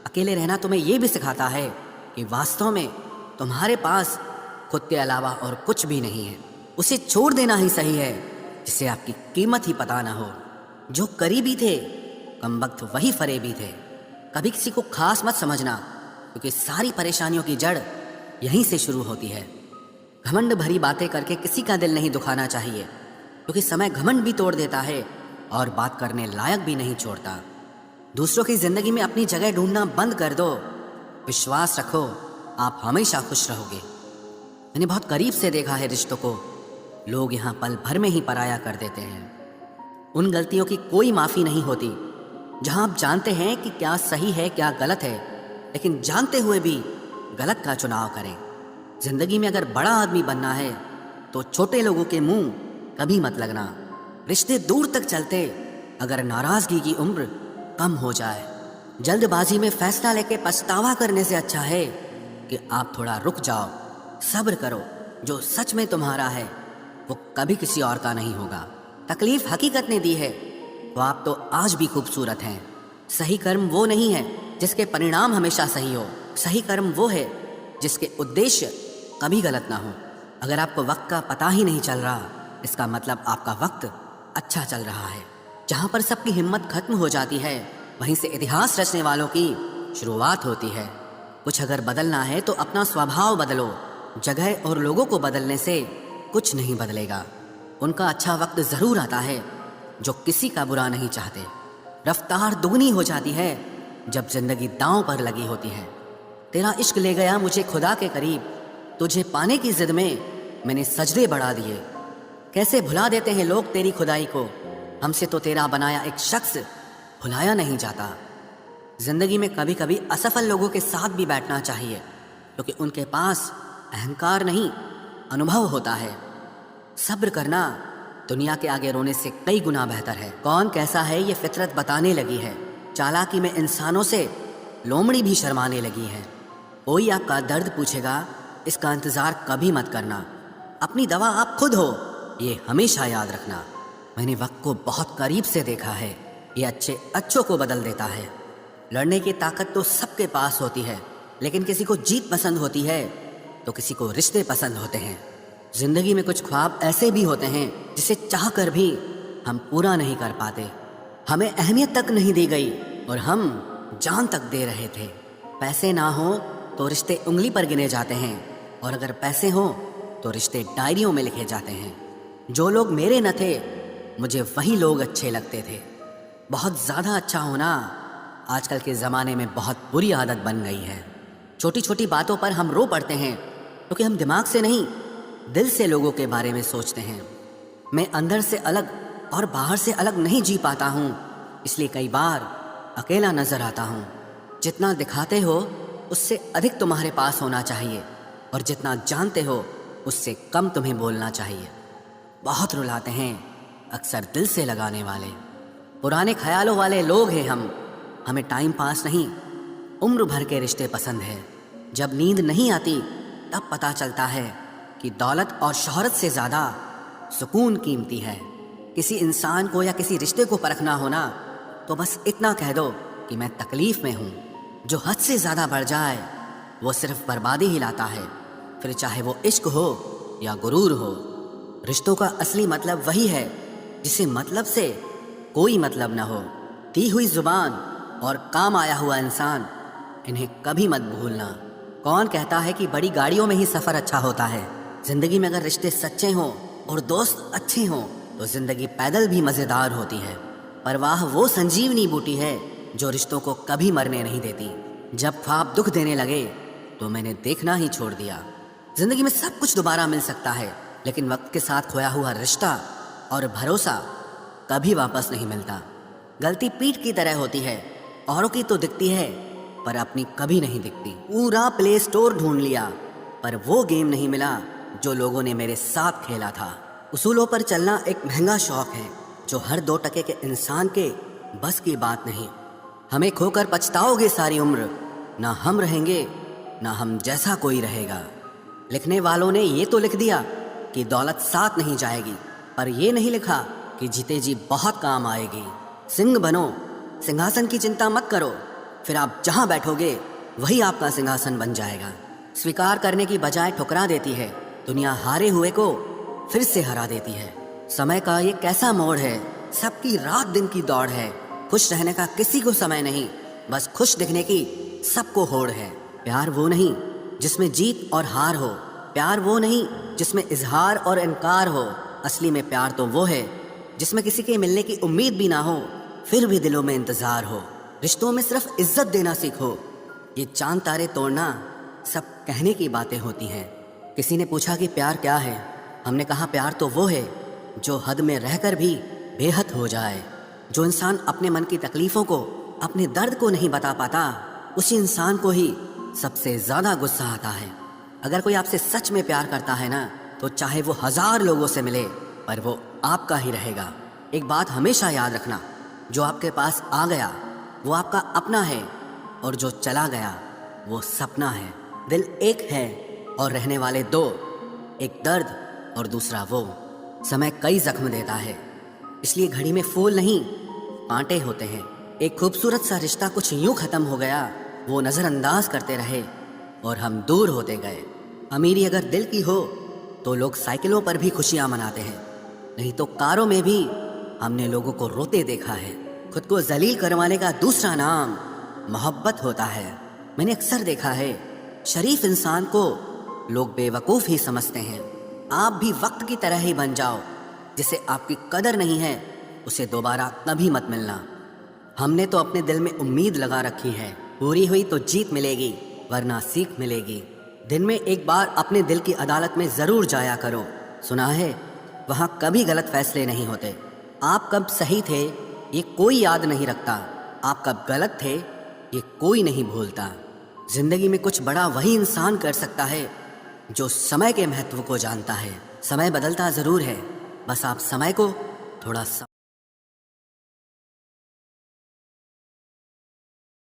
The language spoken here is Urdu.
اکیلے رہنا تمہیں یہ بھی سکھاتا ہے کہ واستو میں تمہارے پاس خود کے علاوہ اور کچھ بھی نہیں ہے۔ اسے چھوڑ دینا ہی صحیح ہے جسے آپ کی قیمت ہی پتہ نہ ہو۔ جو قریبی تھے کم وقت وہی فریبی تھے۔ کبھی کسی کو خاص مت سمجھنا، کیونکہ ساری پریشانیوں کی جڑ یہیں سے شروع ہوتی ہے۔ گھمنڈ بھری باتیں کر کے کسی کا دل نہیں دکھانا چاہیے، کیونکہ سمے گھمنڈ بھی توڑ دیتا ہے اور بات کرنے لائق بھی نہیں چھوڑتا۔ دوسروں کی زندگی میں اپنی جگہ ڈھونڈنا بند کر دو۔ وشواس رکھو، آپ ہمیشہ خوش رہو گے۔ میں نے بہت قریب سے دیکھا ہے رشتوں کو، لوگ یہاں پل بھر میں ہی پرایا کر دیتے ہیں۔ ان غلطیوں کی کوئی معافی نہیں ہوتی جہاں آپ جانتے ہیں کہ کیا صحیح ہے کیا غلط ہے، لیکن جانتے ہوئے بھی غلط کا چناؤ کریں۔ زندگی میں اگر بڑا آدمی بننا ہے تو چھوٹے لوگوں کے منہ کبھی مت لگنا۔ رشتے دور تک چلتے اگر ناراضگی کی عمر کم ہو جائے۔ جلد بازی میں فیصلہ لے کے پچھتاوا کرنے سے اچھا ہے کہ آپ تھوڑا رک جاؤ، صبر کرو۔ جو سچ میں تمہارا ہے وہ کبھی کسی اور کا نہیں ہوگا۔ تکلیف حقیقت نے دی ہے تو آپ تو آج بھی خوبصورت ہیں۔ صحیح کرم وہ نہیں ہے جس کے پرینام ہمیشہ صحیح ہو، صحیح کرم وہ ہے جس کے ادیش کبھی غلط نہ ہو۔ اگر آپ کو وقت کا پتہ ہی نہیں چل رہا، اس کا مطلب آپ کا وقت اچھا چل رہا ہے۔ جہاں پر سب کی ہمت ختم ہو جاتی ہے وہیں سے اتہاس رچنے والوں کی شروعات ہوتی ہے۔ کچھ اگر بدلنا ہے تو اپنا سوبھاؤ بدلو، جگہ اور لوگوں کو بدلنے سے کچھ نہیں بدلے گا۔ ان کا اچھا وقت ضرور آتا ہے جو کسی کا برا نہیں چاہتے۔ رفتار دگنی ہو جاتی ہے جب زندگی داؤں پر لگی ہوتی ہے۔ تیرا عشق لے گیا مجھے خدا کے قریب، تجھے پانے کی ضد میں نے سجدے بڑھا دیے۔ کیسے بھلا دیتے ہیں لوگ تیری خدائی کو، ہم سے تو تیرا بنایا ایک شخص بھلایا نہیں جاتا۔ زندگی میں کبھی کبھی اسفل لوگوں کے ساتھ بھی بیٹھنا چاہیے، کیونکہ ان کے پاس اہنکار نہیں انوبھو ہوتا ہے۔ صبر کرنا دنیا کے آگے رونے سے کئی گنا بہتر ہے۔ کون کیسا ہے یہ فطرت بتانے لگی ہے، چالاکی میں انسانوں سے لومڑی بھی شرمانے لگی ہے۔ کوئی آپ کا درد پوچھے گا، اس کا انتظار کبھی مت کرنا، اپنی دوا آپ خود ہو، یہ ہمیشہ یاد رکھنا۔ میں نے وقت کو بہت قریب سے دیکھا ہے، یہ اچھے اچھوں کو بدل دیتا ہے۔ لڑنے کی طاقت تو سب کے پاس ہوتی ہے، لیکن کسی کو جیت پسند ہوتی ہے تو کسی کو رشتے پسند ہوتے ہیں۔ زندگی میں کچھ خواب ایسے بھی ہوتے ہیں جسے چاہ کر بھی ہم پورا نہیں کر پاتے۔ ہمیں اہمیت تک نہیں دی گئی اور ہم جان تک دے رہے تھے۔ پیسے نہ ہوں تو رشتے انگلی پر گنے جاتے ہیں، اور اگر پیسے ہوں تو رشتے ڈائریوں میں لکھے جاتے ہیں۔ جو لوگ میرے نہ تھے مجھے وہی لوگ اچھے لگتے تھے۔ بہت زیادہ اچھا ہونا آج کل کے زمانے میں بہت بری عادت بن گئی ہے۔ چھوٹی چھوٹی باتوں پر ہم رو پڑتے ہیں کیونکہ ہم دماغ سے نہیں دل سے لوگوں کے بارے میں سوچتے ہیں۔ میں اندر سے الگ اور باہر سے الگ نہیں جی پاتا ہوں، اس لیے کئی بار اکیلا نظر آتا ہوں۔ جتنا دکھاتے ہو اس سے ادھک تمہارے پاس ہونا چاہیے، اور جتنا جانتے ہو اس سے کم تمہیں بولنا چاہیے۔ بہت رلاتے ہیں اکثر دل سے لگانے والے، پرانے خیالوں والے لوگ ہیں ہم۔ ہمیں ٹائم پاس نہیں، عمر بھر کے رشتے پسند ہے۔ جب نیند نہیں آتی تب پتہ چلتا ہے کہ دولت اور شہرت سے زیادہ سکون قیمتی ہے۔ کسی انسان کو یا کسی رشتے کو پرکھنا ہونا تو بس اتنا کہہ دو کہ میں تکلیف میں ہوں۔ جو حد سے زیادہ بڑھ جائے وہ صرف بربادی ہی لاتا ہے، پھر چاہے وہ عشق ہو یا غرور ہو۔ رشتوں کا اصلی مطلب وہی ہے جسے مطلب سے کوئی مطلب نہ ہو۔ دی ہوئی زبان اور کام آیا ہوا انسان، انہیں کبھی مت بھولنا۔ کون کہتا ہے کہ بڑی گاڑیوں میں ہی سفر اچھا ہوتا ہے؟ زندگی میں اگر رشتے سچے ہوں اور دوست اچھے ہوں تو زندگی پیدل بھی مزیدار ہوتی ہے۔ پرواہ وہ سنجیونی بوٹی ہے جو رشتوں کو کبھی مرنے نہیں دیتی۔ جب خواب دکھ دینے لگے تو میں نے دیکھنا ہی چھوڑ دیا۔ زندگی میں سب کچھ دوبارہ مل سکتا ہے، لیکن وقت کے ساتھ کھویا ہوا رشتہ اور بھروسہ کبھی واپس نہیں ملتا۔ غلطی پیٹھ کی طرح ہوتی ہے، اوروں کی تو دکھتی ہے پر اپنی کبھی نہیں دکھتی۔ پورا پلے سٹور ڈھونڈ لیا پر وہ گیم نہیں ملا جو لوگوں نے میرے ساتھ کھیلا تھا۔ اصولوں پر چلنا ایک مہنگا شوق ہے جو ہر 2 ٹکے کے انسان کے بس کی بات نہیں۔ ہمیں کھو کر پچھتاؤ گے ساری عمر، نہ ہم رہیں گے نہ ہم جیسا کوئی رہے گا۔ لکھنے والوں نے یہ تو لکھ دیا کہ دولت ساتھ نہیں جائے گی، پر یہ نہیں لکھا کہ جیتے جی بہت کام آئے گی۔ سنگ بنو، سنگھاسن کی چنتا مت کرو، پھر آپ جہاں بیٹھو گے وہی آپ کا سنگھاسن بن جائے گا۔ سویکار کرنے کی بجائے ٹھکرا دیتی ہے، دنیا ہارے ہوئے کو پھر سے ہرا دیتی ہے۔ سمے کا یہ کیسا موڑ ہے، سب کی رات دن کی دوڑ ہے، خوش رہنے کا کسی کو سمے نہیں، بس خوش دکھنے کی سب کو ہوڑ ہے۔ پیار وہ نہیں جس میں جیت اور ہار ہو، پیار وہ نہیں جس میں اظہار اور انکار ہو، اصلی میں پیار تو وہ ہے جس میں کسی کے ملنے کی امید بھی نہ ہو، پھر بھی دلوں میں انتظار ہو۔ رشتوں میں صرف عزت دینا سیکھو، یہ چاند تارے توڑنا سب کہنے کی باتیں ہوتی ہیں۔ کسی نے پوچھا کہ پیار کیا ہے؟ ہم نے کہا پیار تو وہ ہے جو حد میں رہ کر بھی بے حد ہو جائے۔ جو انسان اپنے من کی تکلیفوں کو، اپنے درد کو نہیں بتا پاتا، اسی انسان کو ہی سب سے زیادہ غصہ آتا ہے۔ اگر کوئی آپ سے سچ میں پیار کرتا ہے نا، تو چاہے وہ 1000 لوگوں سے ملے پر وہ آپ کا ہی رہے گا۔ ایک بات ہمیشہ یاد رکھنا، جو آپ کے پاس آ گیا وہ آپ کا اپنا ہے، اور جو چلا گیا وہ سپنا ہے۔ دل ایک ہے اور رہنے والے دو، ایک درد اور دوسرا وہ۔ سمے کئی زخم دیتا ہے، اس لیے گھڑی میں پھول نہیں کانٹے ہوتے ہیں۔ ایک خوبصورت سا رشتہ کچھ یوں ختم ہو گیا، وہ نظر انداز کرتے رہے اور ہم دور ہوتے گئے۔ امیری اگر دل کی ہو تو لوگ سائیکلوں پر بھی خوشیاں مناتے ہیں، نہیں تو کاروں میں بھی ہم نے لوگوں کو روتے دیکھا ہے۔ خود کو ذلیل کروانے کا دوسرا نام محبت ہوتا ہے۔ میں نے اکثر دیکھا ہے، شریف انسان کو لوگ بے وقوف ہی سمجھتے ہیں۔ آپ بھی وقت کی طرح ہی بن جاؤ، جسے آپ کی قدر نہیں ہے اسے دوبارہ کبھی مت ملنا۔ ہم نے تو اپنے دل میں امید لگا رکھی ہے، پوری ہوئی تو جیت ملے گی ورنہ سیکھ ملے گی۔ دن میں ایک بار اپنے دل کی عدالت میں ضرور جایا کرو، سنا ہے وہاں کبھی غلط فیصلے نہیں ہوتے۔ آپ کب صحیح تھے یہ کوئی یاد نہیں رکھتا، آپ کب غلط تھے یہ کوئی نہیں بھولتا۔ زندگی میں کچھ بڑا وہی انسان کر سکتا ہے جو سمے کے مہتو کو جانتا ہے۔ سمے بدلتا ضرور ہے، بس آپ سمے کو تھوڑا